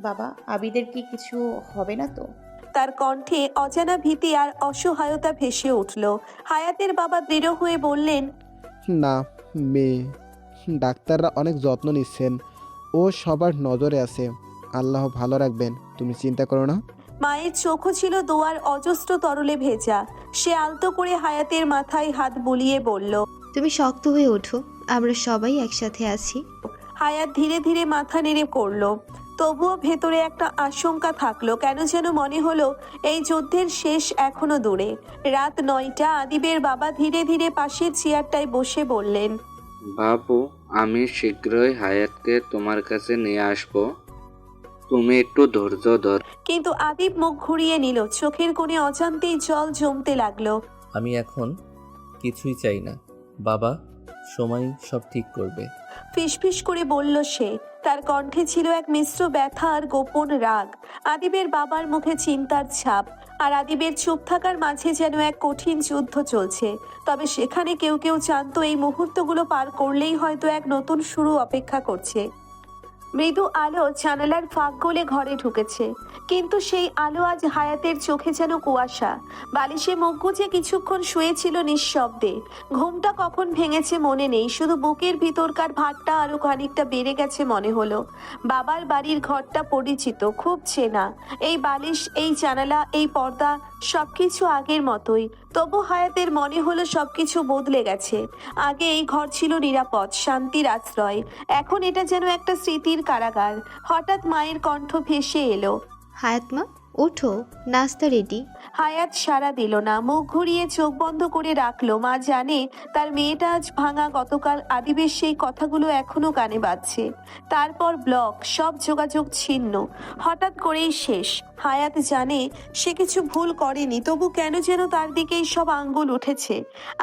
বাবা, আবিদের কি কিছু হবে না তো? তার কণ্ঠে অজানা ভীতি আর অসহায়তা ভেসে উঠল। হায়াতের বাবা দৃঢ় হয়ে বললেন, না মেয়ে, ডাক্তাররা অনেক যত্ন নিচ্ছেন, ও সবার নজরে আছে। আল্লাহ ভালো রাখবেন, তুমি চিন্তা করো না। মায়ের চোখও ছিল দোয়ার অজস্র তরলে ভেজা। সে আলতো করে হায়াতের মাথায় হাত বুলিয়ে বলল। তুমি শক্ত হয়ে ওঠো, আমরা সবাই একসাথে আছি। হায়াত ধীরে ধীরে মাথা নেড়ে পড়ল। তবুও ভেতরে একটা আশঙ্কা থাকলো। কেন যেন মনে হলো এই যুদ্ধের শেষ এখনো দূরে। রাত 9টা। আদিবের বাবা ধীরে ধীরে পাশের চেয়ারটায় বসে বললেন, বাবু, আমি শীঘ্রই হায়াতকে তোমার কাছে নিয়ে আসবো, তুমি একটু ধৈর্য ধর। কিন্তু আদিব মুখ ঘুরিয়ে নিল। চোখের কোণে অজান্তেই জল জমতে লাগলো। আমি এখন কিছুই চাই না বাবা, সময় সব ঠিক করবে। ফিসফিস করে বলল সে। তার কণ্ঠে ছিল এক মিশ্র ব্যথা আর গোপন রাগ। আদিবের বাবার মুখে চিন্তার ছাপ, আর আদিবের চুপ থাকার মাঝে যেন এক কঠিন যুদ্ধ চলছে। তবে সেখানে কেউ কেউ জানতো এই মুহূর্তগুলো পার করলেই হয়তো এক নতুন শুরু অপেক্ষা করছে। মৃদু আলো জানালার ফাঁক গলে ঘরে ঢুকেছে, কিন্তু সেই আলো আজ হায়াতের চোখে যেন কুয়াশা। বালিশে মুখ গুজে কিছুক্ষণ শুয়েছিল নিঃশব্দে। ঘুমটা কখন ভেঙেছে মনে নেই, শুধু বুকের ভিতরকার ভারটা আরো খানিকটা বেড়ে গেছে মনে হলো। বাবার বাড়ির ঘরটা পরিচিত, খুব চেনা। এই বালিশ, এই জানালা, এই পর্দা, সবকিছু আগের মতোই। তবু হায়াতের মনে হলো সবকিছু বদলে গেছে। আগে এই ঘর ছিল নিরাপদ, শান্তির আশ্রয়। এখন এটা যেন একটা স্মৃতির কারাগার। হঠাৎ মায়ের কণ্ঠ ভেসে এলো, হায়াত মা, ওঠো, নাস্তা রেডি। হায়াত সাড়া দিল না, মুখ ঘুরিয়ে চোখ বন্ধ করে রাখলো। মা জানে তার মেয়েটা আজ ভাঙা। গতকাল আদিবের সেই কথাগুলো এখনো কানে বাজছে। তারপর ব্লক, সব যোগাযোগ ছিন্ন, হঠাৎ করেই শেষ। হায়াত জানে সে কিছু ভুল করেনি, তবু কেন যেন তার দিকেই সব আঙ্গুল উঠেছে।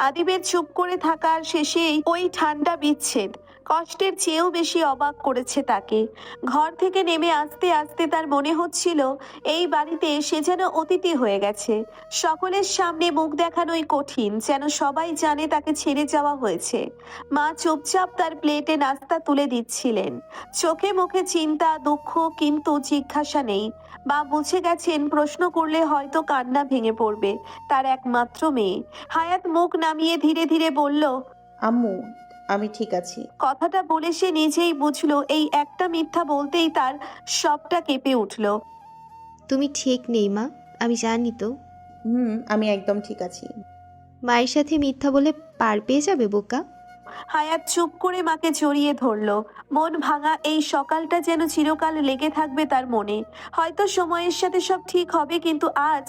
আদিবের চুপ করে থাকার শেষেই ওই ঠান্ডা বিচ্ছেদ কষ্টের চেয়েও বেশি অবাক করেছে তাকে। ঘর থেকে নেমে আসতে আসতে তার মনে হচ্ছিল এই বাড়িতে সে যেন অতিথি হয়ে গেছে। সকলের সামনে মুখ দেখানোই কঠিন, যেন সবাই জানে তাকে ছেড়ে যাওয়া হয়েছে। মা চুপচাপ তার প্লেটে নাস্তা তুলে দিচ্ছিলেন, চোখে মুখে চিন্তা, দুঃখ, কিন্তু জিজ্ঞাসা নেই। মা বুঝে গেছেন প্রশ্ন করলে হয়তো কান্না ভেঙে পড়বে তার একমাত্র মেয়ে। হায়াত মুখ নামিয়ে ধীরে ধীরে বলল, আম্মু, আমি ঠিক আছি। কথাটা বলে সে নিজেই বুঝলো এই একটা মিথ্যা বলতেই তার সবটা কেঁপে উঠল। তুমি ঠিক নেই মা, আমি জানি তো। আমি একদম ঠিক আছি। মায়ের সাথে মিথ্যা বলে পার পেয়ে যাবে বোকা। হায়াত চুপ করে মাকে জড়িয়ে ধরল। মন ভাঙা এই সকালটা যেন চিরকাল লেগে থাকবে তার মনে। হয়তো সময়ের সাথে সব ঠিক হবে, কিন্তু আজ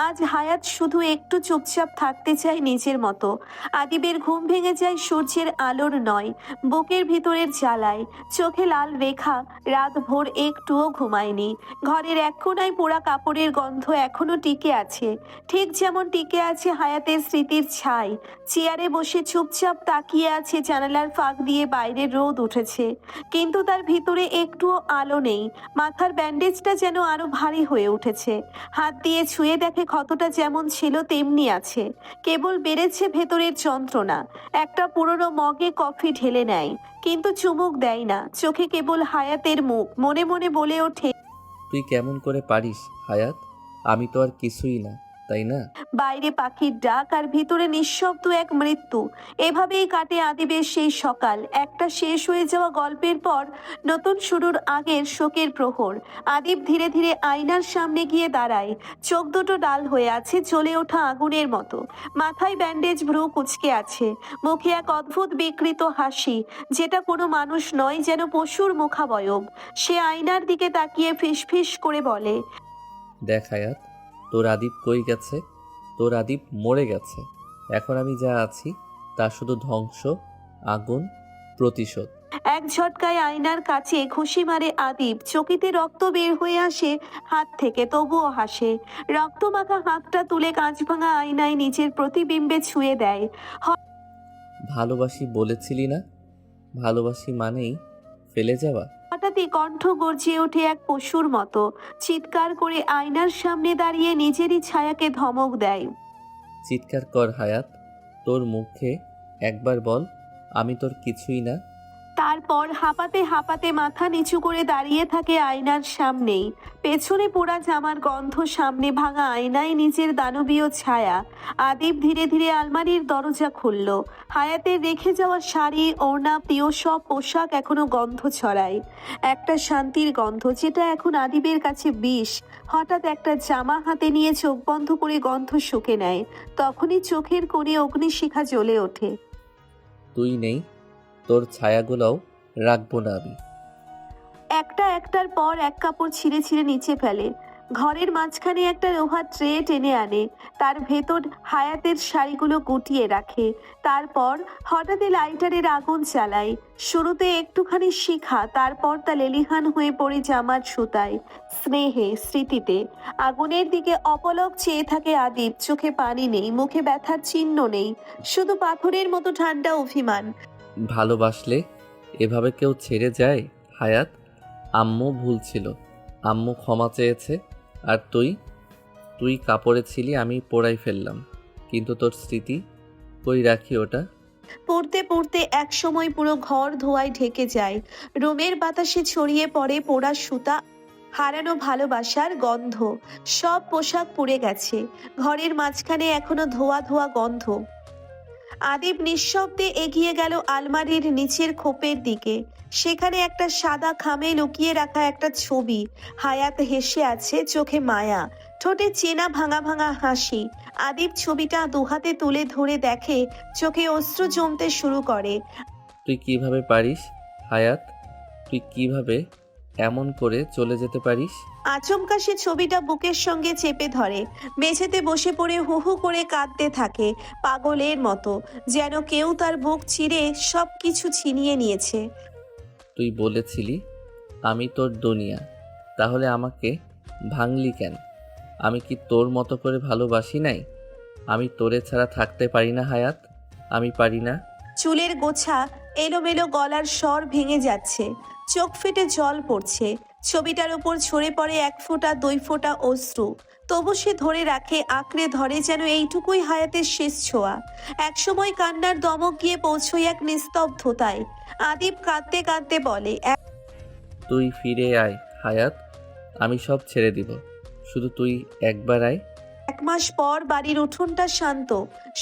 আজ হায়াত শুধু একটু চুপচাপ থাকতে চায় নিজের মতো। আদিবের ঘুম ভেঙে যায় সূর্যের আলোর নয়, বুকের ভিতরের জ্বালায়। চোখে লাল রেখা, রাত ভোর একটুও ঘুমায়নি। ঘরের এক কোণায় পোড়া কাপড়ের গন্ধ এখনো টিকে আছে, ঠিক যেমন টিকে আছে হায়াতের স্মৃতির ছাই। চেয়ারে বসে চুপচাপ তাকিয়ে আছে জানালার ফাঁক দিয়ে বাইরের রোদ উঠেছে, কিন্তু তার ভিতরে একটুও আলো নেই। মাথার ব্যান্ডেজটা যেন আরো ভারী হয়ে উঠেছে। হাত দিয়ে ছুঁয়ে দেখে ক্ষতটা যেমন ছিল তেমনি আছে, কেবল বেড়েছে ভেতরের যন্ত্রণা। একটা পুরনো মগে কফি ঢেলে নেয়, কিন্তু চুমুক দেয় না। চোখে কেবল হায়াতের মুখ। মনে মনে বলে ওঠে, তুই কেমন করে পারিস হায়াত, আমি তো আর কিছুই না, তাই না? বাইরে পাখির ডাক আর ভিতরে নিঃশব্দ এক মৃত্যু। এভাবেই কাটে আদিবের সেই সকাল, একটা শেষ হয়ে যাওয়া গল্পের পর নতুন শুরুর আগের শোকের প্রহর। আদিব ধীরে ধীরে আয়নার সামনে গিয়ে দাঁড়ায়। চোখ দুটো ডাল হয়ে আছে, জ্বলে ওঠা আগুনের মতো। মাথায় ব্যান্ডেজ, ভ্রু কুঁচকে আছে, মুখে এক অদ্ভুত বিকৃত হাসি, যেটা কোনো মানুষ নয়, যেন পশুর মুখাবয়ব। সে আয়নার দিকে তাকিয়ে ফিসফিস করে বলে, দেখ হায়াত, তোর আদিপ কই গেছে? তোর আদিপ মরে গেছে। এখন আমি যা আছি তা শুধু ধ্বংস, আগুন, প্রতিশোধ। এক ঝটকায় আয়নার কাছে ঘুষি মারে আদিব। চকিতে রক্ত বের হয়ে আসে হাত থেকে, তবুও হাসে। রক্ত মাখা হাতটা তুলে কাঁচ ভাঙা আয়নায় নিজের প্রতিবিম্বে ছুঁয়ে দেয়। ভালোবাসি বলেছিলি না? ভালোবাসি মানেই ফেলে যাওয়া? হঠাৎই কণ্ঠ গর্জে ওঠে এক পশুর মতো, চিৎকার করে আয়নার সামনে দাঁড়িয়ে নিজেরই ছায়াকে ধমক দেয়। চিৎকার কর হায়াত, তোর মুখে একবার বল আমি তোর কিছুই না। তারপর হাঁপাতে হাঁপাতে মাথা নিচু করে দাঁড়িয়ে থাকে আয়নার সামনেই। পেছনে পোড়া জামার গন্ধ, সামনে ভাঙা আয়নায় নিজের দানবীয় ছায়া। আদিব ধীরে ধীরে আলমারির দরজা খুলল। হায়াতের রেখে যাওয়া শাড়ি, ওড়না, প্রিয় সব পোশাক এখনো গন্ধ ছড়ায়। একটা শান্তির গন্ধ, যেটা এখন আদিবের কাছে বিষ। হঠাৎ একটা জামা হাতে নিয়ে চোখ বন্ধ করে গন্ধ শুকে নেয়। তখনই চোখের কোণে অগ্নিশিখা জ্বলে ওঠে। তুই নেই, তোর ছায়াগুলোও রাখবো না আমি। একটার পর এক কাপড় ছিঁড়ে ছিঁড়ে নিচে ফেলে। ঘরের মাঝখানে একটা লোহার ট্রে টেনে আনে, তার ভেতর হায়াতের শাড়িগুলো গুটিয়ে রাখে। তারপর হঠাৎই লাইটারের আগুন চালায়। শুরুতে একটুখানি শিখা, তারপর তা লেলিহান হয়ে পড়ে জামার সুতায়। স্নেহে, স্মৃতিতে। আগুনের দিকে অপলক চেয়ে থাকে আদিব। চোখে পানি নেই, মুখে ব্যথার চিহ্ন নেই, শুধু পাথরের মতো ঠান্ডা অভিমান। ভালোবাসলে এভাবে কেউ ছেড়ে যায় হায়াত? আম্মু ভুল ছিল, আম্মু ক্ষমা চেয়েছে। আর তুই কাপড়ে ছিলি, আমি পোড়াই ফেললাম, কিন্তু তোর স্মৃতি কই রাখি ওটা? পড়তে পড়তে এক সময় পুরো ঘর ধোঁয়ায় ঢেকে যায়। রুমের বাতাসে ছড়িয়ে পড়ে পোড়া সুতা, হারানো ভালোবাসার গন্ধ। সব পোশাক পুড়ে গেছে, ঘরের মাঝখানে এখনো ধোয়া ধোয়া গন্ধ। আদিব নিঃশব্দে এগিয়ে গেল আলমারির নিচের খোপের দিকে। সেখানে একটা সাদা খামে লুকিয়ে রাখা একটা ছবি। হায়াত হেসে আছে, চোখে মায়া, ঠোঁটে চেনা ভাঙা ভাঙা হাসি। আদিব ছবিটা দুহাতে তুলে ধরে দেখে, চোখে অশ্রু জমতে শুরু করে। তুই কিভাবে পারিস হায়াত? তুই কিভাবে এমন করে চলে যেতে পারিস? আচমকা সে ছবিটা বুকের সঙ্গে চেপে ধরে। মেঝেতে বসে পড়ে হু হু করে কাঁদতে থাকে, পাগলের মতো, যেন কেউ তার বুক চিরে সব কিছু ছিনিয়ে নিয়েছে। তুই বলেছিলি আমি তোর দুনিয়া, তাহলে আমাকে ভাঙলি কেন? আমি কি তোর মতো করে ভালোবাসি নাই? আমি তোরে ছাড়া থাকতে পারি না হায়াত, আমি পারি না। চুলের গোছা এলোমেলো, গলার স্বর ভেঙে যাচ্ছে, চোখ ফেটে জল পড়ছে। ছবিটার উপর ঝরে পড়ে এক ফোঁটা দুই ফোঁটা অশ্রু। তবু সে ধরে রাখে, আঁকড়ে ধরে, যেন এইটুকুই হায়াতের শেষ ছোঁয়া। একসময় কান্নার দমক গিয়ে পৌঁছই এক নিস্তব্ধতায়। আদিব কাঁদতে কাঁদতে বলে, তুই ফিরে আয় হায়াত, আমি সব ছেড়ে দিব, শুধু তুই একবার আয়। 1 মাস পর বাড়ির উঠোনটা শান্ত।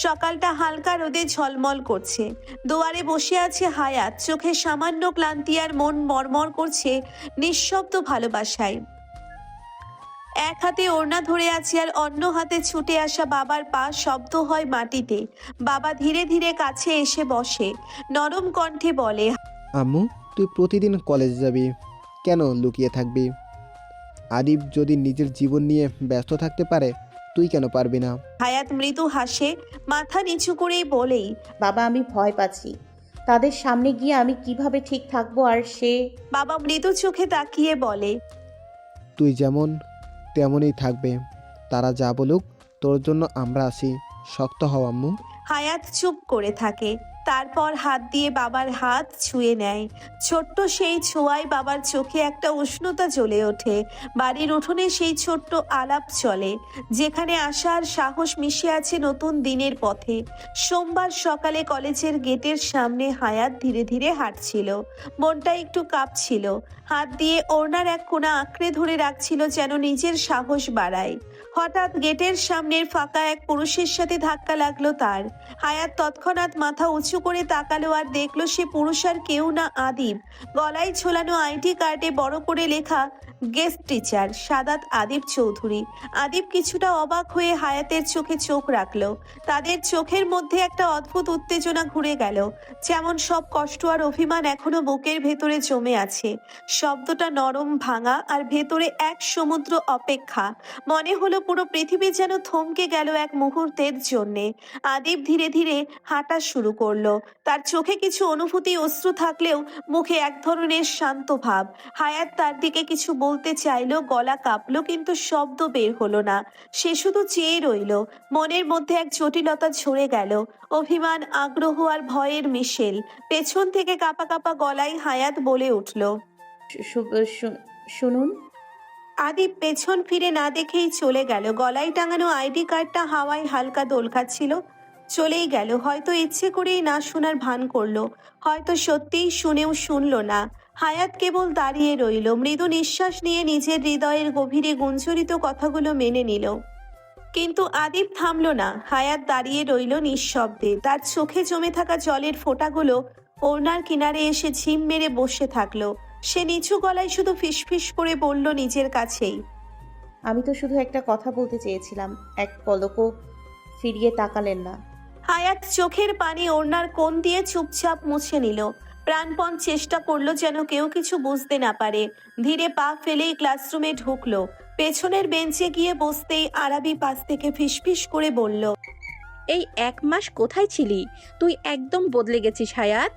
সকালটা হালকা রোদে ঝলমল করছে। দুয়ারে বসে আছে হায়াত, চোখে সামান্য ক্লান্তি আর মন মরমর করছে নিঃশব্দ ভালোবাসায়। এক হাতে ওড়না ধরে আছে আর অন্য হাতে ছুটে আসা বাবার পা শব্দ হয় মাটিতে। বাবা ধীরে ধীরে কাছে এসে বসে, নরম কণ্ঠে বলে, আম্মু, তুই প্রতিদিন কলেজে যাবি, কেন লুকিয়ে থাকবি? আদিব যদি নিজের জীবন নিয়ে ব্যস্ত থাকতে পারে, তুই কেন পারবি না? হায়াত মৃদু হাসে, মাথা নিচু করেই বলেই, বাবা আমি ভয় পাচ্ছি, তাদের সামনে গিয়ে আমি কিভাবে ঠিক থাকবো। আর সে বাবা মৃদু চোখে তাকিয়ে বলে, তুই যেমন তেমনই থাকবে, তারা যা বলুক, তোর জন্য আমরা আছি, শক্ত হও আম্মু। হায়াত চুপ করে থাকে, তারপর হাত দিয়ে বাবার হাত ছুঁয়ে নেয়। ছোট্ট সেই ছোঁয়ায় বাবার চোখে একটা উষ্ণতা জ্বলে ওঠে। বাড়ির উঠোনে সেই ছোট্ট আলাপ চলে, যেখানে আশার সাহস মিশে আছে নতুন দিনের পথে। সোমবার সকালে কলেজের গেটের সামনে হায়াত ধীরে ধীরে হাঁটছিল। মনটা একটু কাঁপছিল, হাত দিয়ে ওড়নার এক কোণা আঁকড়ে ধরে রাখছিল, যেন নিজের সাহস বাড়ায়। হঠাৎ গেটের সামনের ফাঁকা এক পুরুষের সাথে ধাক্কা লাগলো তার। হায়াত তৎক্ষণাৎ মাথা উঁচু করে তাকালো আর দেখলো সে পুরুষ আর কেউ না, আদিব। গলায় ঝোলানো আইডি কার্ডে বড় করে লেখা গেস্ট টিচার সাদাত আদিব চৌধুরী। আদিব কিছুটা অবাক হয়ে হায়াতের চোখে চোখ রাখলো। তাদের চোখের মধ্যে একটা অদ্ভুত উত্তেজনা ঘুরে গেল, যেমন সব কষ্ট আর অভিমান এখনো বুকের ভেতরে জমে আছে। শব্দটা নরম, ভাঙা, আর ভেতরে এক সমুদ্র অপেক্ষা। মনে হলো পুরো পৃথিবী যেন থমকে গেল এক মুহূর্তের জন্যে। আদিব ধীরে ধীরে হাঁটা শুরু করলো। তার চোখে কিছু অনুভূতি, অশ্রু থাকলেও মুখে এক ধরনের শান্ত ভাব। হায়াত তার দিকে কিছু বলতে চাইলো, গলা কাঁপলো, কিন্তু শব্দ বের হলো না। সে শুধু চেয়ে রইলো। মনের মধ্যে এক জটিলতা ঝরে গেল, অভিমান, আগ্রহ আর ভয়ের মিশেল। পেছন থেকে কাঁপা কাঁপা গলায় হায়াত বলে উঠল, শুনুন। আদিব পেছন ফিরে না দেখেই চলে গেল। গলায় টাঙানো আইডি কার্ডটা হাওয়ায় হালকা দোল খাচ্ছিল। চলেই গেল। হয়তো ইচ্ছে করেই না শোনার ভান করলো, হয়তো সত্যিই শুনেও শুনলো না। হায়াত কেবল দাঁড়িয়ে রইল, মৃদু নিঃশ্বাস নিয়ে নিজের হৃদয়ের গভীরে গুঞ্জরিত কথাগুলো মেনে নিল। কিন্তু আদিব থামলো না। হায়াত দাঁড়িয়ে রইল নিঃশব্দে, তার চোখে জমে থাকা জলের ফোঁটাগুলো ওড়নার কিনারে এসে ঝিম মেরে বসে থাকলো। সে নিচু গলায় শুধু ফিসফিস করে বলল নিজের কাছেই, আমি তো শুধু একটা কথা বলতে চেয়েছিলাম, এক পলকও ফিরিয়ে তাকালেন না। হায়াত চোখের পানি ওড়নার কোণ দিয়ে চুপচাপ মুছে নিল। প্রাণপণ চেষ্টা করলো যেন কেউ কিছু বুঝতে না পারে। ধীরে পা ফেলেই ক্লাসরুমে ঢুকলো। পেছনের বেঞ্চে গিয়ে বসতেই আরাবি পাশ থেকে ফিসফিস করে বলল, এই 1 মাস কোথায় ছিলি? তুই একদম বদলে গেছিস হায়াত।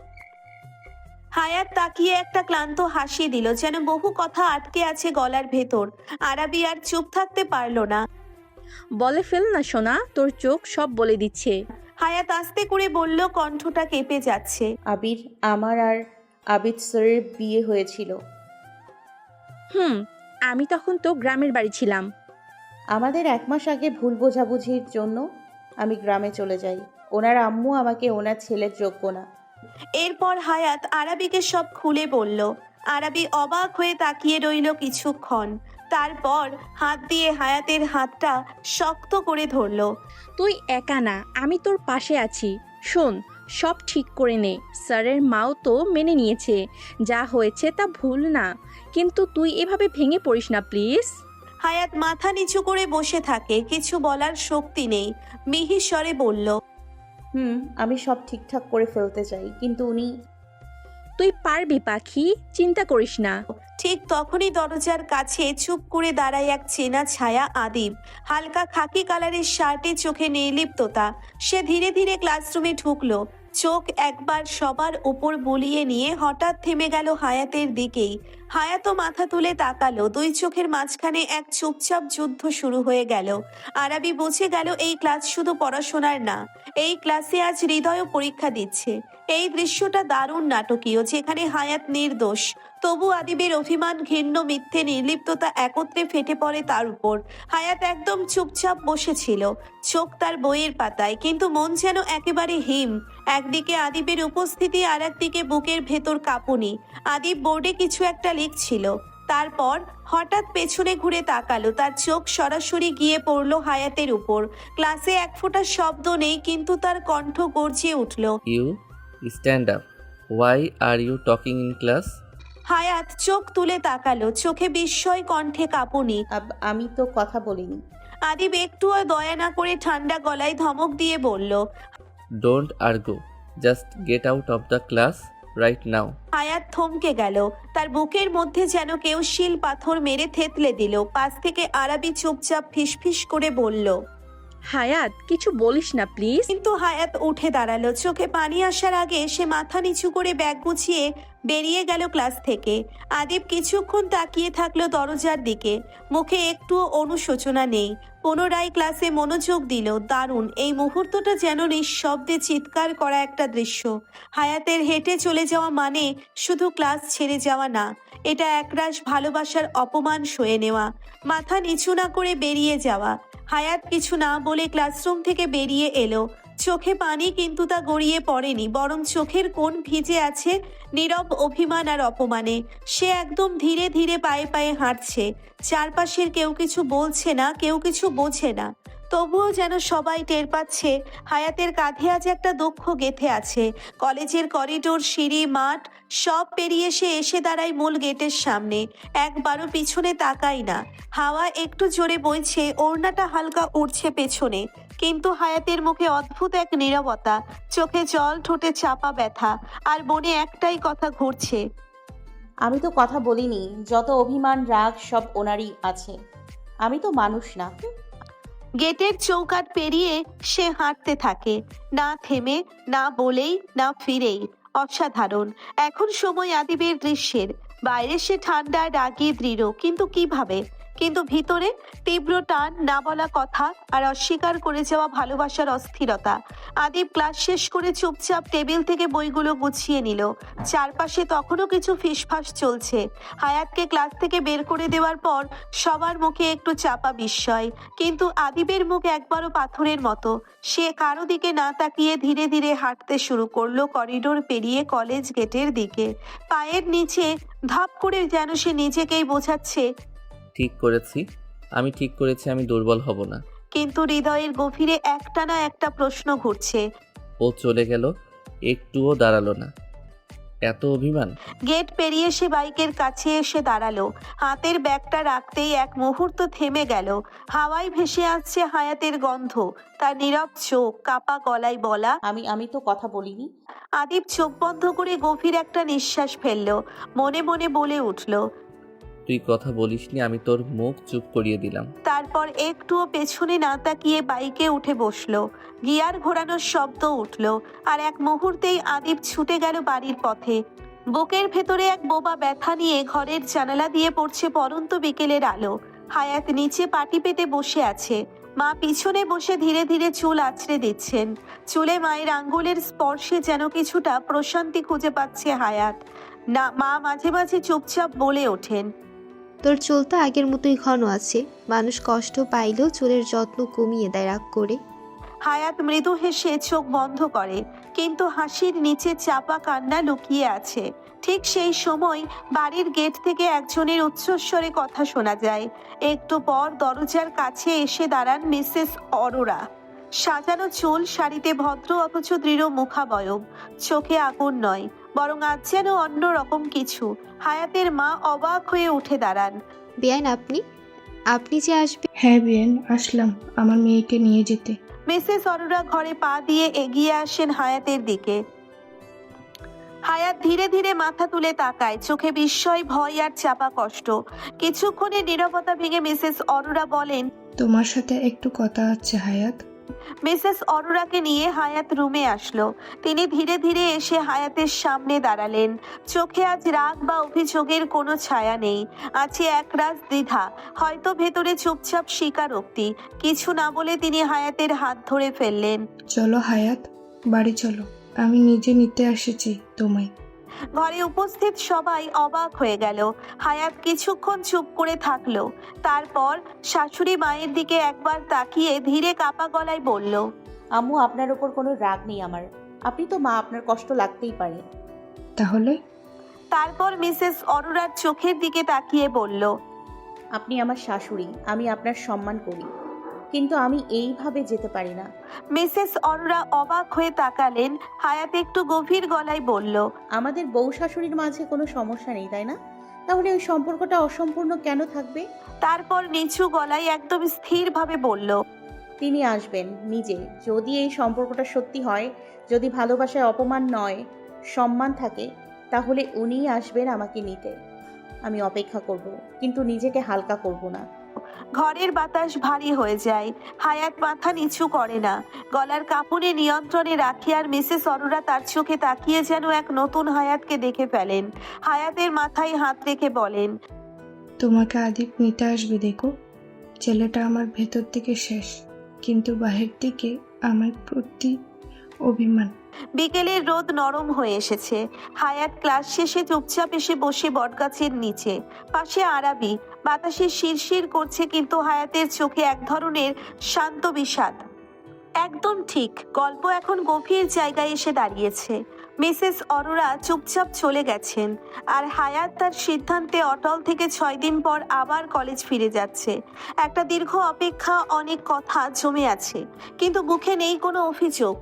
হায়াত তাকিয়ে একটা ক্লান্ত হাসি দিল, যেন বহু কথা আটকে আছে গলার ভেতর। আরাবি আর চুপ থাকতে পারল না। বলে ফেল না সোনা, তোর চোখ সব বলে দিচ্ছে। হায়াত আস্তে করে বলল, কণ্ঠটা কেঁপে যাচ্ছে। আবির, আমার আর আবিদ স্যারের বিয়ে হয়েছিল। আমি তখন তো গ্রামের বাড়ি ছিলাম। আমাদের 1 মাস আগে ভুল বোঝাবুঝির জন্য আমি গ্রামে চলে যাই। ওনার আম্মু আমাকে ওনার ছেলের যোগ্য না। এরপর হায়াত আরাবিকে সব খুলে বলল। আরাবি অবাক হয়ে তাকিয়ে রইল কিছুক্ষণ, তারপর হাত দিয়ে হায়াতের হাতটা শক্ত করে ধরল। তুই একা না, আমি তোর পাশে আছি। শোন, সব ঠিক করে নে। স্যারের মাও তো মেনে নিয়েছে, যা হয়েছে তা ভুল না। কিন্তু তুই এভাবে ভেঙে পড়িস না প্লিজ। হায়াত মাথা নিচু করে বসে থাকে, কিছু বলার শক্তি নেই। মিহি স্বরে বলল, আমি সব ঠিকঠাক করে ফেলতে চাই, কিন্তু উনি। তুই পারবি পাখি, চিন্তা করিস না। ঠিক তখনই দরজার কাছে চুপ করে দাঁড়ায় এক চেনা ছায়া আদিব। হালকা খাকি কালারের শার্টে, চোখে নির্লিপ্ততা। সে ধীরে ধীরে ক্লাসরুমে ঢুকলো। চোখ একবার সবার উপর বুলিয়ে নিয়ে হঠাৎ থেমে গেল হায়াতের দিকেই। হায়াতও মাথা তুলে তাকালো। দুই চোখের মাঝখানে এক চুপচাপ যুদ্ধ শুরু হয়ে গেল। আরাবি বুঝে গেল এই ক্লাস শুধু পড়াশোনার না, এই ক্লাসে আজ হৃদয়ও পরীক্ষা দিচ্ছে। এই দৃশ্যটা দারুণ নাটকীয়, যেখানে হায়াত নির্দোষ, তবু আদিবের অভিমান, ঘৃণ্য, মিথ্যে, নির্লিপ্ততা একত্রে ফেটে পড়ে তার উপর। হায়াত একদম চুপচাপ বসেছিল, চোখ তার বইয়ের পাতায়, কিন্তু মন যেন একেবারে হিম। একদিকে আদিবের উপস্থিতি, আর একদিকে বুকের ভেতর কাঁপুনি। আদিব বোর্ডে কিছু একটা লিখছিল, তারপর হঠাৎ পেছনে ঘুরে তাকালো। তার চোখ সরাসরি গিয়ে পড়ল হায়াতের উপর। ক্লাসে এক ফোঁটা শব্দ নেই, কিন্তু তার কণ্ঠ গর্জে উঠল। You stand up. Why are you talking in class? Hayat চোখ তুলে তাকালো, চোখে বিস্ময়, কণ্ঠে কাঁপুনি। আমি তো কথা বলিনি। আদিব একটুও দয়া না করে ঠান্ডা গলায় ধমক দিয়ে বলল। Don't argue, just get out of the class right now. হায়াত থমকে গেল, তার বুকের মধ্যে যেন কেউ শিল পাথর মেরে থেতলে দিল। পাশ থেকে আরাবি চুপচাপ ফিসফিস করে বলল, হায়াত, কিছু বলিস না প্লিজ। কিন্তু হায়াত উঠে দাঁড়ালো। চোখে পানি আসার আগে সে মাথা নিচু করে ব্যাগ গুছিয়ে বেরিয়ে গেল ক্লাস থেকে। আদিব কিছুক্ষণ তাকিয়ে থাকলো দরজার দিকে, মুখে একটুও অনুশোচনা নেই। পুনরায় ক্লাসে মনোযোগ দিল। দারুণ, এই মুহূর্তটা যেন নিঃশব্দে চিৎকার করা একটা দৃশ্য। হায়াতের হেঁটে চলে যাওয়া মানে শুধু ক্লাস ছেড়ে যাওয়া না, এটা একরাশ ভালোবাসার অপমান সয়ে নেওয়া, মাথা নিচু না করে বেরিয়ে যাওয়া। হায়াত কিছু না বলে ক্লাসরুম থেকে বেরিয়ে এলো। চোখে পানি, কিন্তু তা গড়িয়ে পড়েনি, বরং চোখের কোণ ভিজে আছে নীরব অভিমান আর অপমানে। সে একদম ধীরে ধীরে পায়ে পায়ে হাঁটছে। চারপাশের কেউ কিছু বলছে না, কেউ কিছু বোঝে না, তবুও যেন সবাই টের পাচ্ছে হায়াতের কাঁধে আজ একটা দুঃখ গেঁথে আছে। কলেজের করিডোর, সিঁড়ি, মাঠ সব পেরিয়ে সে এসে দাঁড়ায় মূল গেটের সামনে। একবারও পিছনে তাকাই না। হাওয়া একটু জোরে বইছে, ওড়নাটা হালকা উড়ছে পেছনে, কিন্তু হায়াতের মুখে অদ্ভুত এক নীরবতা, চোখে জল, ঠোঁটে চাপা ব্যথা, আর মনে একটাই কথা ঘুরছে, আমি তো কথা বলিনি। যত অভিমান, রাগ সব ওনারই আছে। আমি তো মানুষ না। গেটের চৌকাঠ পেরিয়ে সে হাঁটতে থাকে, না থেমে, না বলেই, না ফিরেই। অসাধারণ। এখন সময় আদিবের দৃশ্যের। বাইরে সে ঠান্ডা, রাগী, দৃঢ়, কিন্তু কিভাবে? কিন্তু ভিতরে তীব্র টান, না বলা কথা আর অস্বীকার করে যাওয়া ভালোবাসার অস্থিরতা। আদিব ক্লাস শেষ করে চুপচাপ টেবিল থেকে বইগুলো গুছিয়ে নিল। চারপাশে তখনও কিছু ফিসফাস চলছে। হায়াতকে ক্লাস থেকে বের করে দেওয়ার পর সবার মুখে একটু চাপা বিস্ময়, কিন্তু আদিবের মুখ একবারও পাথরের মতো। সে কারো দিকে না তাকিয়ে ধীরে ধীরে হাঁটতে শুরু করলো করিডোর পেরিয়ে কলেজ গেটের দিকে। পায়ের নিচে ধপ করে যেন সে নিজেকেই বোঝাচ্ছে, ঠিক করেছি, আমি ঠিক করেছি, আমি দুর্বল হব না। কিন্তু হৃদয়ের গভীরে একটানা একটা প্রশ্ন ঘুরছে। ও চলে গেল, একটুও দাঁড়ালো না। এত অভিমান! গেট পেরিয়ে সে বাইকের কাছে এসে দাঁড়ালো। হাতের ব্যাগটা রাখতেই এক মুহূর্ত থেমে গেল। হাওয়ায় ভেসে আসছে হায়াতের গন্ধ। তার নীরব চোখ, কাপা গলায় বলা, আমি তো কথা বলিনি। আদিব চোখ বন্ধ করে গভীর একটা নিঃশ্বাস ফেলল। মনে মনে বলে উঠল, তুই কথা বলিসনি, আমি তোর মুখ চুপ করিয়ে দিলাম। তারপর একটুও পেছনে না তাকিয়ে বাইকে উঠে বসলো। গিয়ার ঘোরানোর শব্দ উঠলো, আর এক মুহূর্তেই আদিব ছুটে গেল বাড়ির পথে। বুকের ভেতরে এক বোবা ব্যথা নিয়ে ঘরের জানালা দিয়ে পড়ছে পরন্ত বিকেলের আলো। হায়াত নিচে পাটি পেতে বসে আছে। মা পিছনে বসে ধীরে ধীরে চুল আঁচড়ে দিচ্ছেন। চুলে মায়ের আঙ্গুলের স্পর্শে যেন কিছুটা প্রশান্তি খুঁজে পাচ্ছে হায়াত। না, মা মাঝে মাঝে চুপচাপ বলে ওঠেন, তোর চুল তো আগের মতোই ঘন আছে। মানুষ কষ্ট পাইলেও চুলের যত্ন কমিয়ে দেয় রাগ করে। হায়াত মৃদু হেসে চোখ বন্ধ করে, কিন্তু হাসির নিচে চাপা কান্না লুকিয়ে আছে। ঠিক সেই সময় বাড়ির গেট থেকে একজনের উচ্চস্বরে কথা শোনা যায়। একটু পর দরজার কাছে এসে দাঁড়ান মিসেস অরোরা। সাজানো চুল, শাড়িতে ভদ্র অথচ দৃঢ় মুখাবয়ব, চোখে আগুন নয়, বরং আজ যেন অন্য রকম কিছু। হায়াতের মা অবাক হয়ে উঠে দাঁড়ান। বেআইন, আপনি যে আসবে। হ্যাঁ বিয়েন, আসলাম আমার মেয়েকে নিয়ে যেতে। মিসেস অরোরা ঘরে পা দিয়ে এগিয়ে আসেন হায়াতের দিকে। হায়াত ধীরে ধীরে মাথা তুলে তাকায়, চোখে বিস্ময়, ভয় আর চাপা কষ্ট। কিছুক্ষণের নীরবতা ভেঙে মিসেস অরোরা বলেন, তোমার সাথে একটু কথা আছে হায়াত। মিসেস অরোরাকে নিয়ে হায়াত রুমে আসলো। তিনি ধীরে ধীরে এসে হায়াতের সামনে দাঁড়ালেন। চোখে আজ রাগ বা অভিযোগের কোনো ছায়া নেই, আছে একরাশ দ্বিধা, হয়তো ভেতরে চুপচাপ স্বীকারোক্তি। কিছু না বলে তিনি হায়াতের হাত ধরে ফেললেন। চলো হায়াত, বাড়ি চলো, আমি নিজে নিতে এসেছি তোমায়। ঘরে উপস্থিত সবাই অবাক হয়ে গেল। হায়াত কিছুক্ষণ চুপ করে থাকলো। তারপর শাশুড়ি মায়ের দিকে একবার তাকিয়ে ধীরে কাপা গলায় বলল, আম্মু, আপনার ওপর কোনো রাগ নেই আমার। আপনি তো মা, আপনার কষ্ট লাগতেই পারে। তাহলে? তারপর মিসেস অরোরার চোখের দিকে তাকিয়ে বলল, আপনি আমার শাশুড়ি, আমি আপনার সম্মান করি, কিন্তু আমি এইভাবে যেতে পারি না। মিসেস অরোরা অবাক হয়ে তাকালেন। হায়াত একটু গভীর গলায় বলল, আমাদের বউ শাশুড়ির মাঝে কোনো সমস্যা নেই, তাই না? তাহলে ওই সম্পর্কটা অসম্পূর্ণ কেন থাকবে? তারপর নিচু গলায় একদম স্থিরভাবে বলল, তিনি আসবেন নিজে। যদি এই সম্পর্কটা সত্যি হয়, যদি ভালোবাসায় অপমান নয় সম্মান থাকে, তাহলে উনিই আসবেন আমাকে নিতে। আমি অপেক্ষা করব, কিন্তু নিজেকে হালকা করব না। ঘরের বাতাস ভারী হয়ে যায়। হায়াত মাথা নিচু করে না, গলার কাঁপুনি নিয়ন্ত্রণে রাখে। আর মিসেস অরোরা তার চোখে তাকিয়ে যেন এক নতুন হায়াতকে দেখে ফেলেন। হায়াতের মাথায় হাত রেখে বলেন, তোমাকে আদিপ নিতে আসবে দেখো। ছেলেটা আমার ভেতর থেকে শেষ, কিন্তু বাহির থেকে আমার প্রতি অভিমান। বিকেলের রোদ নরম হয়ে এসেছে। হায়াত ক্লাস শেষে চুপচাপ এসে বসে বটগাছের নিচে। পাশে আরাবি। বাতাসে শিরশির করছে, কিন্তু হায়াতের চোখে এক ধরনের শান্ত বিষাদ। একদম ঠিক, গল্প এখন গভীর জায়গায় এসে দাঁড়িয়েছে। মিসেস অরোরা চুপচাপ চলে গেছেন, আর হায়াত তার সিদ্ধান্তে অটল থেকে 6 দিন পর আবার কলেজ ফিরে যাচ্ছে। একটা দীর্ঘ অপেক্ষা, অনেক কথা জমে আছে, কিন্তু মুখে নেই কোনো অভিযোগ।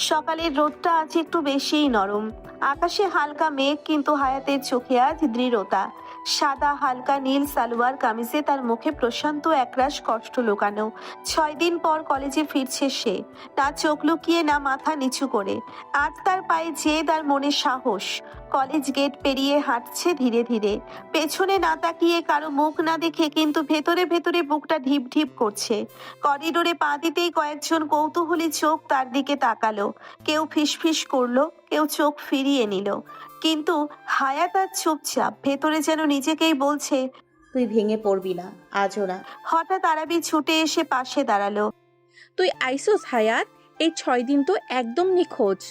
সকালের রোদটা আজ একটু বেশিই নরম। আকাশে হালকা মেঘ, কিন্তু হায়াতের চোখে আজ দৃঢ়তা। সাদা হালকা নীল সালোয়ার কামিজে তার মুখে প্রশান্ত একরাশ কষ্ট লুকানো। 6 দিন পর কলেজে ফিরছে সে, না চোখ লুকিয়ে, না মাথা নিচু করে। আজ তার পায়ে জেদ আর মনে সাহস। কলেজ গেট পেরিয়ে হাঁটছে ধীরে ধীরে, পেছনে না তাকিয়ে, কারো মুখ না দেখে, কিন্তু ভেতরে ভেতরে বুকটা ঢিপ ঢিপ করছে। করিডোরে পা দিতেই কয়েকজন কৌতূহলী চোখ তার দিকে তাকালো। কেউ ফিসফিস করলো, কেউ চোখ ফিরিয়ে নিল, কিন্তু হায়াত আজ চুপচাপ। ভেতরে যেন নিজেকেই বলছে, তুই ভেঙে পড়বি না, আজও না। হঠাৎ আরাবি ছুটে এসে পাশে দাঁড়ালো। তুই আইসোস হায়াত, এই 6 দিন তো একদম নিখোঁজ।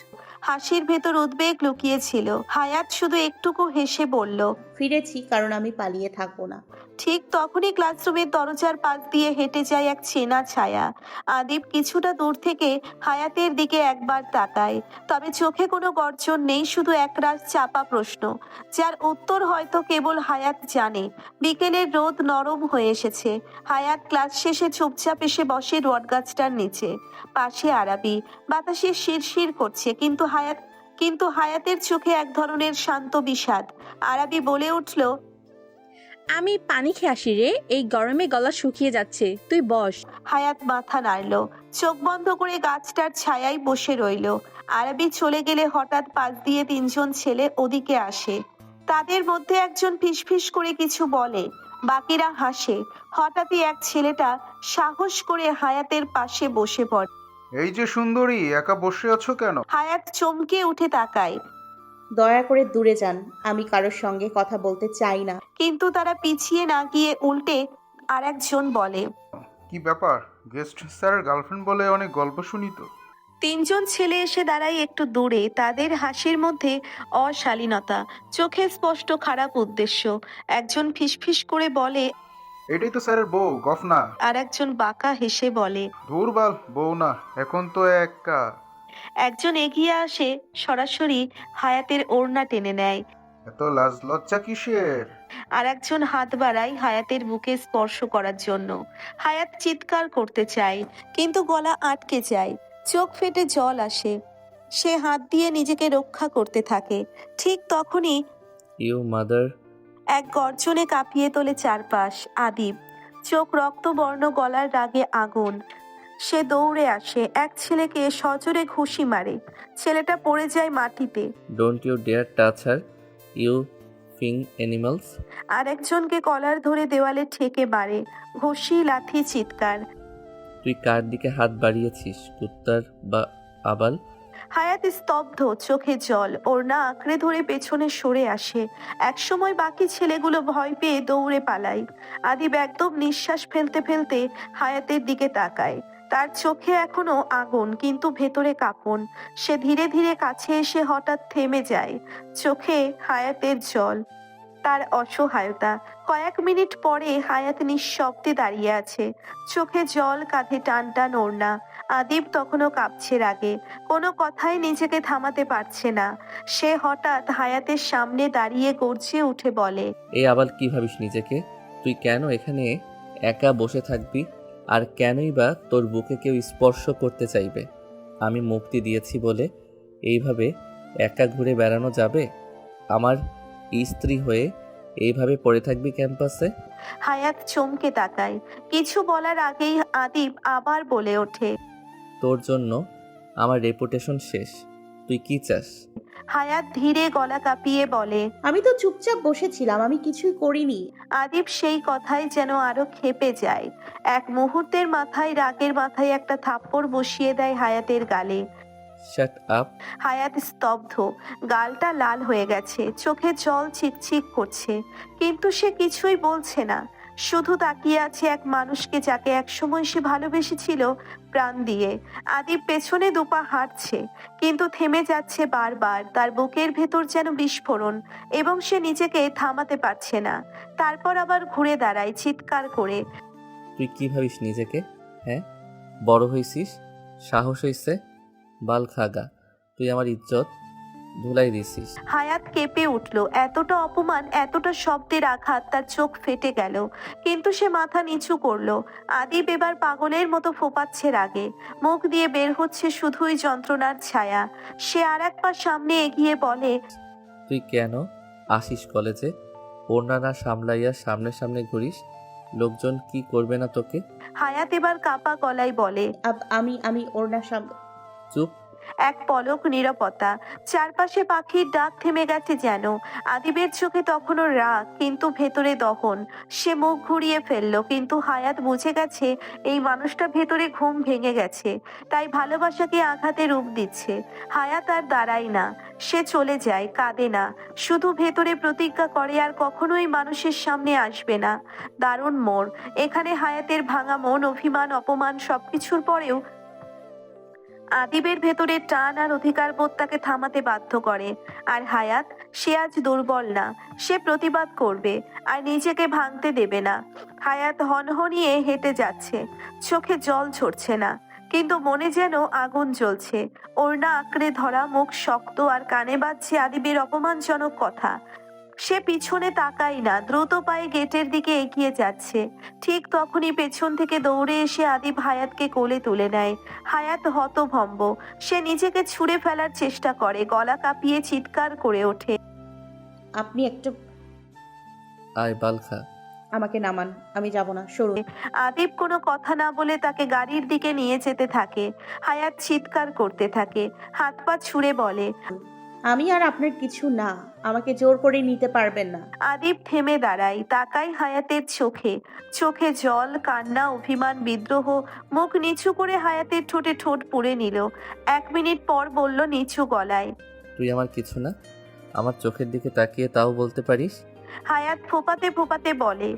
হাসির ভেতর উদ্বেগ লুকিয়েছিল। হায়াত শুধু একটুকু হেসে বলল, ফিরেছি কারণ আমি পালিয়ে থাকবো না। ঠিক তখনই ক্লাসরুমের দরজার পাশ দিয়ে হেঁটে যায় এক চেনা ছায়া। আদিব কিছুটা দূর থেকে হায়াতের দিকে একবার তাকায়, তবে চোখে কোনো গর্জন নেই, শুধু একরাশ চাপা প্রশ্ন, যার উত্তর হয়তো কেবল হায়াত জানে। বিকেলের রোদ নরম হয়ে এসেছে। হায়াত ক্লাস শেষে চুপচাপ এসে বসে বটগাছটার নিচে। পাশে আরাবি। বাতাসে শিরশির করছে, কিন্তু হায়াতের চোখে এক ধরনের শান্ত বিষাদ। আরাবি বলে উঠল, আমি পানি খেয়ে আসি রে, এই গরমে গলা শুকিয়ে যাচ্ছে, তুই বস। হায়াত মাথা নাড়ল, চোখ বন্ধ করে গাছটার ছায়ায় বসে রইল। আরাবি চলে গেলে হঠাৎ পাশ দিয়ে 3জন ছেলে ওদিকে আসে। তাদের মধ্যে একজন ফিসফিস করে কিছু বলে, বাকিরা হাসে। হঠাৎই এক ছেলেটা সাহস করে হায়াতের পাশে বসে পড়ে। এই যে সুন্দরী, একা বসে আছো কেন? হায়াত চমকে উঠে তাকায়, দয়া করে দূরে যান, আমি কারোর সঙ্গে কথা বলতে চাই না। কিন্তু তারা পিছিয়ে না গিয়ে উল্টে আর একজন বলে। কি ব্যাপার? গেস্ট স্যারের গার্লফ্রেন্ড বলে অনেক গল্প শুনি তো। 3জন ছেলে এসে দাঁড়ায় একটু দূরে, তাদের হাসির মধ্যে অশালীনতা, চোখে স্পষ্ট খারাপ উদ্দেশ্য। একজন ফিসফিস করে বলে, এটাই তো স্যারের বউ, গফনা। আর একজন বাঁকা হেসে বলে। ধুরবাল, বউ না, এখন তো একা। একজন এগিয়ে আসে, সরাসরি হায়াতের ওড়না টেনে নেয়। এত লাজ লজ্জা কিসের? আর একজন হাত বাড়ায় হায়াতের বুকে স্পর্শ করার জন্য। হায়াত চিৎকার করতে চায়, কিন্তু গলা আটকে যায়, চোখ ফেটে জল আসে। সে হাত দিয়ে নিজেকে রক্ষা করতে থাকে। ঠিক তখনই ইউ মাদার। এক গর্জনে কাঁপিয়ে তোলে চারপাশ। আদিব, চোখ রক্তবর্ণ, গলার রাগে আগুন। সে দৌড়ে আসে, এক ছেলেকে সজোরে ঘুষি মারে। ছেলেটা পড়ে যায় মাটিতে। Don't you dare touch her, you ফিং অ্যানিমালস। আর একজনকে কলার ধরে দেওয়ালে ঠেকে মারে। ঘুষি, লাথি, চিৎকার। তুই কার দিকে হাত বাড়িয়েছিস, কুত্তার বা আবাল? হায়াত স্তব্ধ, চোখে জল, ওড়না আঁকড়ে ধরে পেছনে সরে আসে। একসময় বাকি ছেলেগুলো ভয় পেয়ে দৌড়ে পালায়। আদিব একদম নিঃশ্বাস ফেলতে ফেলতে হায়াতের দিকে তাকায়। তার চোখে এখনো আগুন, কিন্তু ভেতরে কাঁপন। সে ধীরে ধীরে কাছে এসে হঠাৎ থেমে যায়। চোখে হায়াতের জল, তার অসহায়তা। কয়েক মিনিট পরে হায়াত নিঃশব্দে দাঁড়িয়ে আছে, চোখে জল, কাঁধে টান টান ওড়না। আদিব তখনও কাঁপছে রাগে, কোনো কথাই নিজেকে থামাতে পারছে না। সে হঠাৎ হায়াতের সামনে দাঁড়িয়ে গর্জে উঠে বলে, এই আবাল কি ভাবিস নিজেকে? তুই কেন এখানে একা বসে থাকবি? আর কেনই বা তোর বুকে কেউ স্পর্শ করতে চাইবে? আমি মুক্তি দিয়েছি বলে এইভাবে একা ঘুরে বেড়ানো যাবে? আমার স্ত্রী হয়ে এইভাবে পড়ে থাকবি ক্যাম্পাসে? হায়াত চমকে তাকায়। কিছু বলার আগেই আদিব আবার বলে ওঠে, তোর জন্য আমার রেপুটেশন শেষ। তুই কি চাস? হায়াত ধীরে গলা কাঁপিয়ে বলে, আমি তো চুপচাপ বসেছিলাম, আমি কিছুই করিনি। আদিব সেই কথাই যেন আরো ক্ষেপে যায়। এক মুহূর্তের মাথায় রাগের মাথায় একটা থাপ্পড় বসিয়ে দেয় হায়াতের গালে। Shut up. হায়াত স্তব্ধ, গালটা লাল হয়ে গেছে, চোখে জল চিকচিক করছে, কিন্তু সে কিছুই বলছে না। শুধু তাকিয়ে আছে এক মানুষকে যাকে একসময় সে ভালোবেসেছিল প্রাণ দিয়ে। আদিব পেছনে দুপা হাঁটছে, কিন্তু থেমে যাচ্ছে বারবার। তার বুকের ভেতর যেন বিস্ফোরণ, এবং সে নিজেকে থামাতে পারছে না। তারপর আবার ঘুরে দাঁড়ায় চিৎকার করে, তুই কি ভাবিস নিজেকে? হ্যাঁ, বড় হইছিস, সাহস হইছে, বাল খাগা। তুই আমার ইজ্জত ধুলাই দিছিস। হায়াত কেঁপে উঠল। এতটা অপমান, এতটা শব্দের আঘাত, তার চোখ ফেটে গেল, কিন্তু সে মাথা নিচু করলো। আদিব এবার পাগলের মতো ফোপাচ্ছে রাগে, মুখ দিয়ে বের হচ্ছে শুধুই যন্ত্রণার ছায়া। সে আর এক পা সামনে এগিয়ে বলে, তুই কেন আসিস কলেজে? ওড়না না সামলাইয়া সামনে সামনে ঘুরিস? লোকজন কি করবে না তোকে? হায়াত এবার কাপা গলায় বলে, আমি ওড়না সামনে। চুপ। এক পলক নীরবতা, চারপাশে পাখির ডাক থেমে গেছে যেন। আদিবের চোখে তখনও রাগ, কিন্তু ভেতরে দহন। সে মুখ ঘুরিয়ে ফেললো, কিন্তু হায়াত বুঝে গেছে এই মানুষটা ভেতরে ঘুম ভেঙে গেছে, তাই ভালোবাসাকে আঘাতে রূপ দিচ্ছে। হায়াত আর দাঁড়ায় না, সে চলে যায়, কাঁদে না, শুধু ভেতরে প্রতিজ্ঞা করে আর কখনোই মানুষের সামনে আসবে না। দারুণ মোড় এখানে। হায়াতের ভাঙা মন, অভিমান, অপমান সবকিছুর পরেও আদিবের ভেতরে টান আর অধিকারবোধ তাকে থামাতে বাধ্য করে। আর হায়াত, সে আজ দুর্বল না, সে প্রতিবাদ করবে আর নিজেকে ভাঙতে দেবে না। হায়াত হনহনিয়ে হেঁটে যাচ্ছে, চোখে জল ঝরছে না, কিন্তু মনে যেন আগুন জ্বলছে। ওড়না আঁকড়ে ধরা, মুখ শক্ত, আর কানে বাজছে আদিবের অপমানজনক কথা। সে পিছনে তাকায় না, দ্রুত পায়ে গেটের দিকে এগিয়ে যাচ্ছে। ঠিক তখনই পেছন থেকে দৌড়ে এসে আদিব হায়াতকে কোলে তুলে নেয়। হায়াত হতভম্ব, সে নিজেকে ছুঁড়ে ফেলার চেষ্টা করে, গলা কাঁপিয়ে চিৎকার করে ওঠে। আপনি একটা আয় বালখা। আমাকে নামান, আমি যাব না, সরু। আদিব কোনো কথা না বলে তাকে গাড়ির দিকে নিয়ে যেতে থাকে। হায়াত চিৎকার করতে থাকে, হাত পা ছুঁড়ে বলে, আমি আর আপনার কিছু না, আমাকে জোর করে নিতে পারবেন না। আদিব থেমে দাঁড়ায়, তাকায় হায়াতের চোখে, চোখে জল, কান্না, অভিমান, বিদ্রোহ। মুখ নিচু করে হায়াতের ঠোঁটে ঠোঁট পুড়ে নিল। 1 মিনিট পর বলল নিচু গলায়, তুই আমার কিছু না? আমার চোখের দিকে তাকিয়ে তাও বলতে পারিস? হায়াত ফোপাতে ফোপাতে বলে,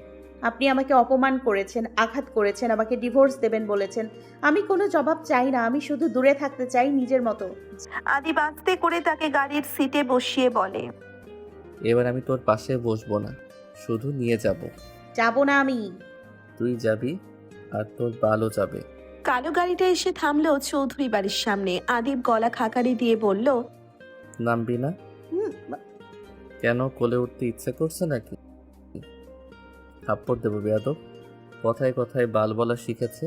আপনি আমাকে অপমান করেছেন, আঘাত করেছেন, আমাকে ডিভোর্স দেবেন বলেছেন। আমি কোনো জবাব চাই না, আমি শুধু দূরে থাকতে চাই নিজের মতো। আদিব আস্তে করে তাকে গাড়ির সিটে বসিয়ে বলে, এবার আমি তোর পাশে বসবো না, শুধু নিয়ে যাব। যাব না আমি। তুই যাবি আর তোর বালও যাবে। কালো গাড়িটা এসে থামলো চৌধুরী বাড়ির সামনে। আদিব গলা খাকারি দিয়ে বলল, নামবি না? হুম, কেন, কোলে উঠতে ইচ্ছে করছে নাকি? থাপ্পড় দেবো বেয়াদব। কথায় কথায় বাল বলা শিখেছে,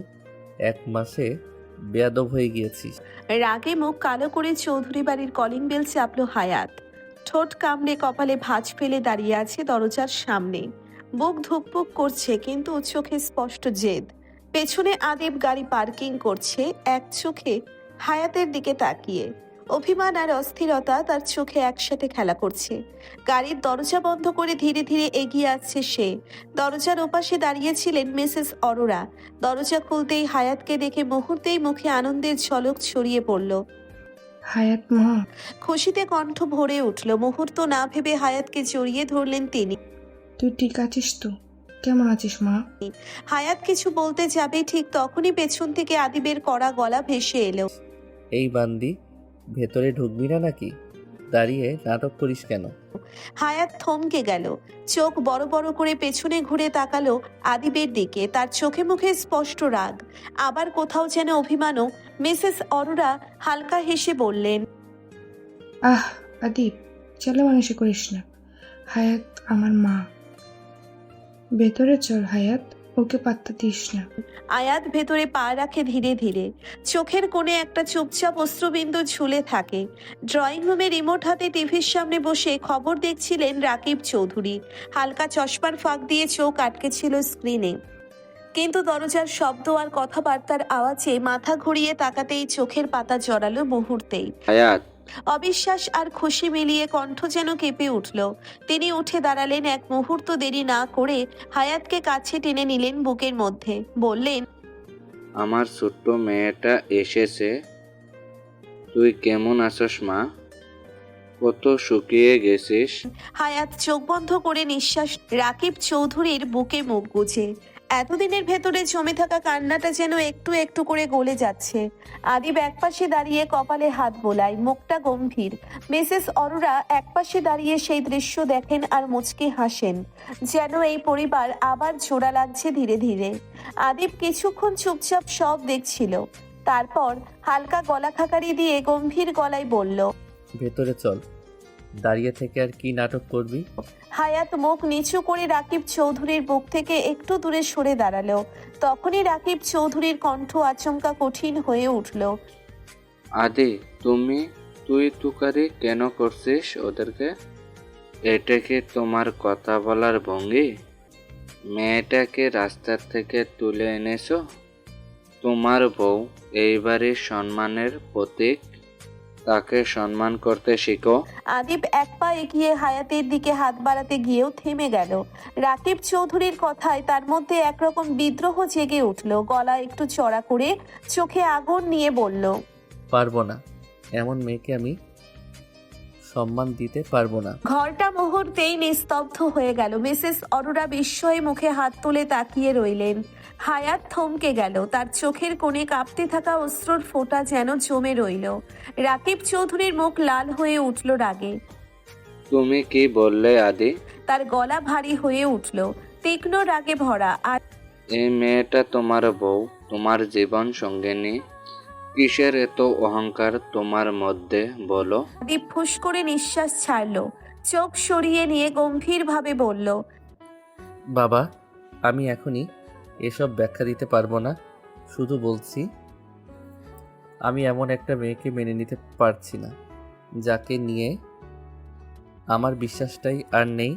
1 মাসে বেয়াদব হয়ে গিয়েছিস। রাগে মুখ কালো করে চৌধুরী বাড়ির কলিং বেল চাপলো হায়াত। ঠোঁট কামড়ে কপালে ভাঁজ ফেলে দাঁড়িয়ে আছে দরজার সামনে। বুক ধুকপুক করছে, কিন্তু চোখে স্পষ্ট জেদ। পেছনে আদিব গাড়ি পার্কিং করছে, এক চোখে হায়াতের দিকে তাকিয়ে। অভিমান আর অস্থিরতা তার চোখে একসাথে খেলা করছে। গাড়ির দরজা বন্ধ করে ধীরে ধীরে এগিয়ে আসছে সে। দরজার ওপাশে দাঁড়িয়েছিলেন মিসেস অরোরা। দরজা খুলতেই হায়াতকে দেখে মুহূর্তেই মুখে আনন্দের ঝলক ছড়িয়ে পড়ল। হায়াত মা, খুশিতে কণ্ঠ ভরে উঠল। মুহূর্ত না ভেবে হায়াতকে জড়িয়ে ধরলেন তিনি। তুই ঠিক আছিস তো? কেমন আছিস মা? হায়াত কিছু বলতে যাবে, ঠিক তখনই পেছন থেকে আদিবের কড়া গলা ভেসে এলো। এই বান্দি, ভেতরে ঢুকবি না নাকি? দাঁড়িয়ে নাটক করিস কেন? হায়াত থমকে গেল, চোখ বড় বড় করে পেছনে ঘুরে তাকালো আদিবের দিকে। তার চোখে মুখে স্পষ্ট রাগ, আবার কোথাও যেন অভিমানও। মিসেস অরোরা হালকা হেসে বললেন, আহ আদিব, ছেলে মানুষে করিস না। হায়াত আমার মা। ভেতরে চল হায়াত, ওকে পাত্তা দিস না। আয়াত ভেতরে পা রাখে ধীরে ধীরে। চোখের কোণে একটা চুপচাপ অশ্রুবিন্দু ঝুলে থাকে। ড্রয়িং রুমে রিমোট হাতে টিভির সামনে বসে খবর দেখছিলেন রাকিব চৌধুরী। হালকা চশমার ফাঁক দিয়ে চোখ আটকে ছিল স্ক্রিনে, কিন্তু দরজার শব্দ আর কথাবার্তার আওয়াজে মাথা ঘুরিয়ে তাকাতেই চোখের পাতা জড়ালো মুহূর্তেই। হায়াত, অবিশ্বাস আর খুশি মিলিয়ে কণ্ঠ যেন কেঁপে উঠল। তিনি উঠে দাঁড়ালেন, এক মুহূর্ত দেরি না করে হায়াতকে কাছে টেনে নিলেন বুকের মধ্যে, বললেন, আমার ছোট্ট মেয়েটা এসেছে। তুই কেমন আছিস মা? কত শুকিয়ে গেছিস। হায়াত চোখ বন্ধ করে নিঃশ্বাস। রাকিব চৌধুরীর বুকে মুখ গুজে। এতদিনের ভেতরে জমে থাকা কান্নাটা যেন একটু একটু করে গলে যাচ্ছে। আদিব একপাশে দাঁড়িয়ে কপালে হাত বোলায়, মুখটা গম্ভীর। মিসেস অরোরা একপাশে দাঁড়িয়ে সেই দৃশ্য দেখেন আর মুচকে হাসেন, যেন এই পরিবার আবার জোড়া লাগছে ধীরে ধীরে। আদিব কিছুক্ষণ চুপচাপ সব দেখছিল, তারপর হালকা গলা খাকারি দিয়ে গম্ভীর গলায় বলল, ভেতরে চল। দাঁড়িয়ে থেকে আর কি নাটক করবি? হায়াত মুখ নিচু করে রাকিব চৌধুরীর বুক থেকে একটু দূরে সরে দাঁড়ালো। তখনই রাকিব চৌধুরীর কণ্ঠ আচমকা কঠিন হয়ে উঠল। আদি, তুই তুকারি কেন করছিস ওদেরকে? এটা কি তোমার কথা বলার ভঙ্গি? মেয়েটাকে রাস্তার থেকে তুলে এনেছো। তোমার বউ এই বাড়ির সম্মানের প্রতীক। তাকে সম্মান করতে শিখো। আদিব এক পা এগিয়ে হায়াতের দিকে হাত বাড়াতে গিয়েও থেমে গেল। রাকিব চৌধুরীর কথায় তার মধ্যে একরকম বিদ্রোহ জেগে উঠল। গলা একটু চড়া করে চোখে আগুন নিয়ে বলল, পারবো না, এমন মেয়েকে আমি সম্মান দিতে পারবো না। ঘরটা মুহূর্তেই নিস্তব্ধ হয়ে গেল। মিসেস অরোরা বিস্ময়ে মুখে হাত তুলে তাকিয়ে রইলেন। হায়াত থমকে গেল। তার চোখের কোণে কাঁপতে থাকা অশ্রুর ফোঁটা যেন জমে রইল। রাকিব চৌধুরীর মুখ লাল হয়ে উঠল রাগে। তুমি কি বললে আদি? তার গলা ভারী হয়ে উঠল, তীক্ষ্ণ রাগে ভরা। আর এই মেয়েটা তোমার বউ, তোমার জীবন সঙ্গিনী। কিসের এত অহংকার তোমার মধ্যে বলো? আদিব ফুস করে নিঃশ্বাস ছাড়ল, চোখ সরিয়ে নিয়ে গম্ভীরভাবে বলল, বাবা, আমি এখনই এসব ব্যাখ্যা দিতে পারবো না। শুধু বলছি, আমি এমন একটা মেয়েকে মেনে নিতে পারছি না, যাকে নিয়ে আমার বিশ্বাসটাই আর নেই।